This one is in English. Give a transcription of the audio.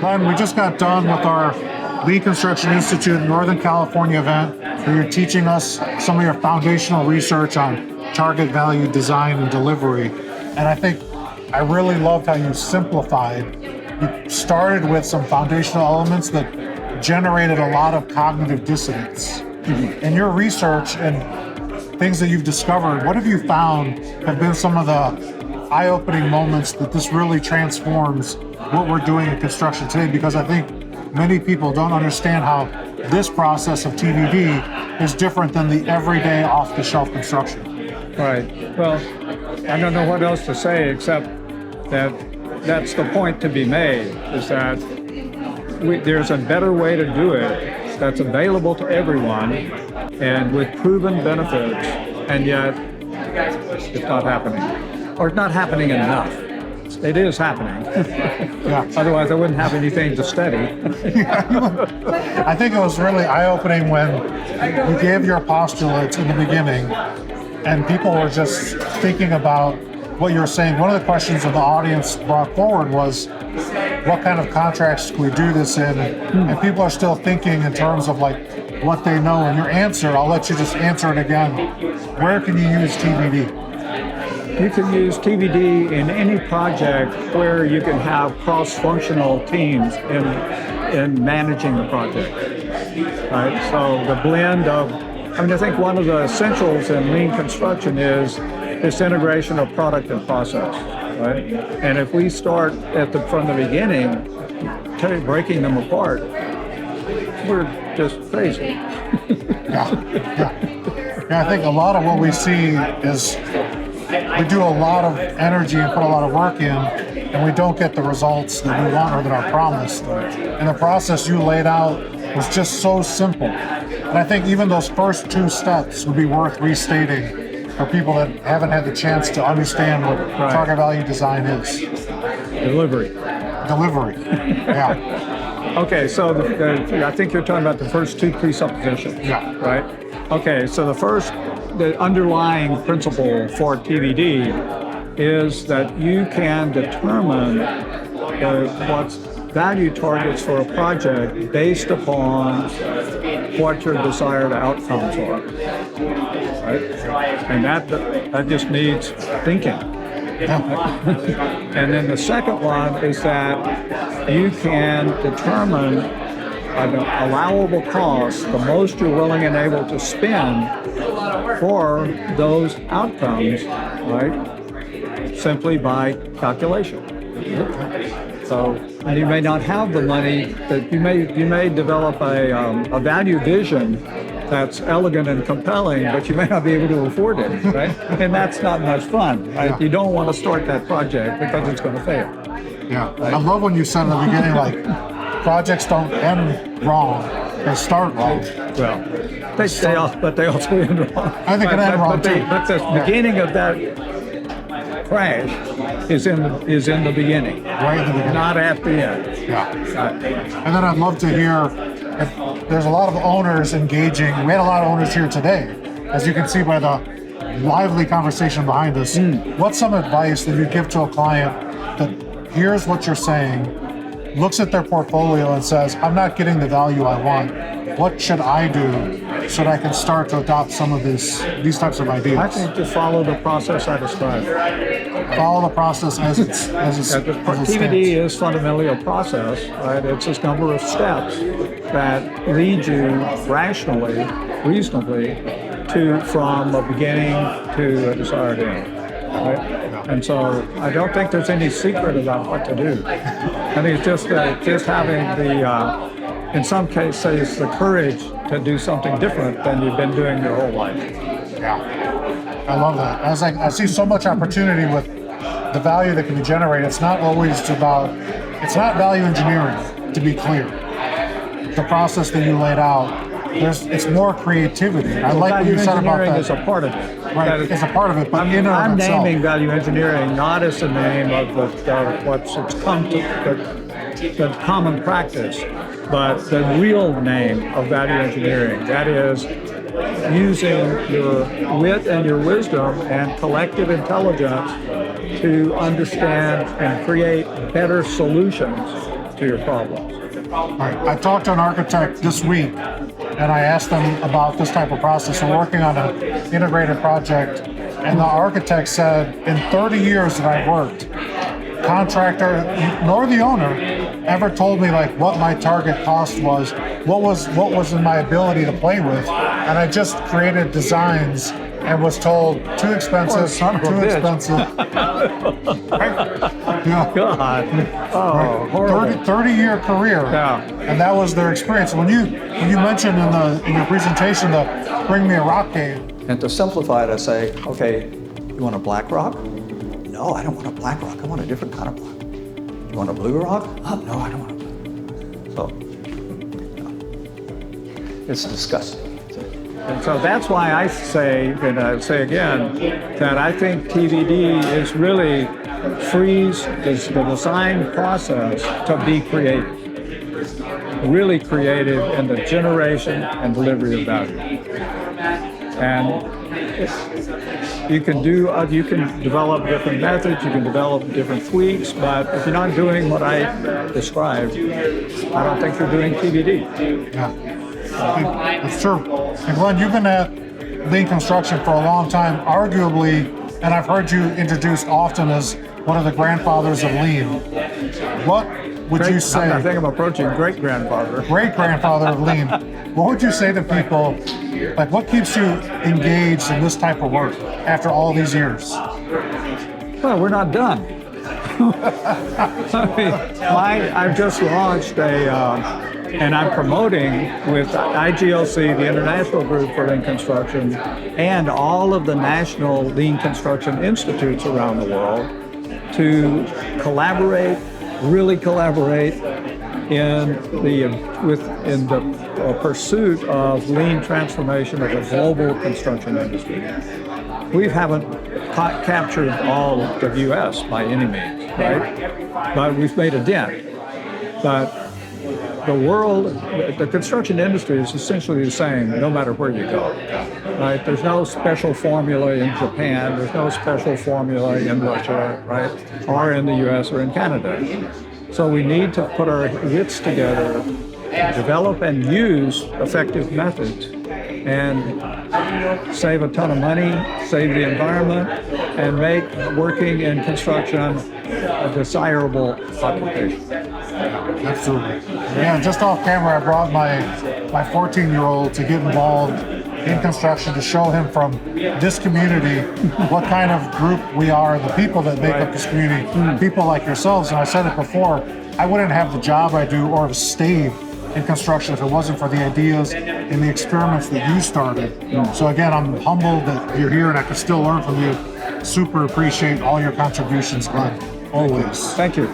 Glenn, we just got done with our Lean Construction Institute Northern California event, where you're teaching us some of your foundational research on target value design and delivery. And I think I really loved how you simplified. You started with some foundational elements that generated a lot of cognitive dissonance. In your research and things that you've discovered, what have you found have been some of the eye-opening moments that this really transforms what we're doing in construction today? Because I think many people don't understand how this process of TVD is different than the everyday off-the-shelf construction. Right. Well, I don't know what else to say except that that's the point to be made, is that there's a better way to do it that's available to everyone and with proven benefits, and yet it's not happening. Or it's not happening enough. It is happening. Yeah. Otherwise, I wouldn't have anything to study. I think it was really eye-opening when you gave your postulates in the beginning and people were just thinking about what you were saying. One of the questions that the audience brought forward was, what kind of contracts can we do this in? And people are still thinking in terms of like what they know. And your answer, I'll let you just answer it again. Where can you use TVD? You can use TVD in any project where you can have cross-functional teams in managing the project. Right? So the blend of, I think one of the essentials in lean construction is this integration of product and process. Right? And if we start from the beginning, breaking them apart, we're just crazy. Yeah, I think a lot of what we see is we do a lot of energy and put a lot of work in, and we don't get the results that we want or that are promised. And the process you laid out was just so simple. And I think even those first two steps would be worth restating for people that haven't had the chance to understand what target value design is. Delivery. Yeah. Okay, so I think you're talking about the first two presuppositions. Yeah. Right? Okay, so the underlying principle for TVD is that you can determine what's value targets for a project based upon what your desired outcomes are. Right? And that just needs thinking. And then the second one is that you can determine an allowable cost, the most you're willing and able to spend for those outcomes, right? Simply by calculation. So, and you may not have the money, that you may develop a value vision that's elegant and compelling, but you may not be able to afford it, right? And that's not much fun, right? You don't want to start that project because it's going to fail. Yeah, right? I love when you said in the beginning, like, projects don't end wrong, they start wrong. Well, they stay off, but they also end wrong. I think it ends wrong too. But the beginning of that crash is in the beginning, right in the beginning, not at the end. Yeah. And then I'd love to hear if there's a lot of owners engaging. We had a lot of owners here today, as you can see by the lively conversation behind us. What's some advice that you give to a client that hears what you're saying, looks at their portfolio and says, I'm not getting the value I want. What should I do so that I can start to adopt some of these types of ideas? I think to follow the process I described. Follow the process as it stands. TVD is fundamentally a process, right? It's this number of steps that lead you rationally, reasonably, from a beginning to a desired end. Right? And so I don't think there's any secret about what to do. I think it's just having in some cases, the courage to do something different than you've been doing your whole life. Yeah, I love that. I see so much opportunity with the value that can be generated. It's not value engineering, to be clear. The process that you laid out, it's more creativity. I like what you said about that. Value engineering is a part of it. Right, it's a part of it, but I'm naming value engineering not as the name of what's come to the common practice, but the real name of value engineering. That is using your wit and your wisdom and collective intelligence to understand and create better solutions to your problems. Right. I talked to an architect this week, and I asked them about this type of process. We're working on an integrated project, and the architect said, in 30 years that I've worked, contractor nor the owner ever told me like what my target cost was, what was in my ability to play with, and I just created designs and was told too expensive, too expensive. Yeah. God, oh, horrible. 30-year career, Yeah. and that was their experience. When you mentioned in your presentation the Bring Me a Rock game, And to simplify it, I say, okay, you want a black rock? No, I don't want a black rock. I want a different kind of rock. You want a blue rock? Oh, no, I don't want a blue. So, it's disgusting. And so that's why I say, and I say again, that I think TVD is really frees the design process to be creative. Really creative in the generation and delivery of value. And you can develop different methods, you can develop different tweaks, but if you're not doing what I described, I don't think you're doing TVD. yeah, that's true. And Glenn, you've been at lean construction for a long time, arguably, and I've heard you introduced often as one of the grandfathers of lean. What would you say? I think I'm approaching great-grandfather. Great-grandfather of lean. What would you say to people, like what keeps you engaged in this type of work after all these years? Well, we're not done. I mean, I've just launched and I'm promoting with IGLC, the International Group for Lean Construction, and all of the national Lean Construction Institutes around the world to really collaborate in the pursuit of lean transformation of the global construction industry. We haven't captured all of the U.S. by any means, right? But we've made a dent. But the world, the construction industry is essentially the same no matter where you go, right? There's no special formula in Japan, there's no special formula in Russia, right? Or in the US or in Canada. So we need to put our wits together, develop and use effective methods, and save a ton of money, save the environment, and make working in construction a desirable occupation. Absolutely. Yeah, just off camera, I brought my 14-year-old to get involved in construction to show him from this community what kind of group we are, the people that make up this community, people like yourselves. And I said it before, I wouldn't have the job I do or have stayed in construction if it wasn't for the ideas and the experiments that you started. So again, I'm humbled that you're here and I can still learn from you. Super appreciate all your contributions, Glenn. Always. Thank you.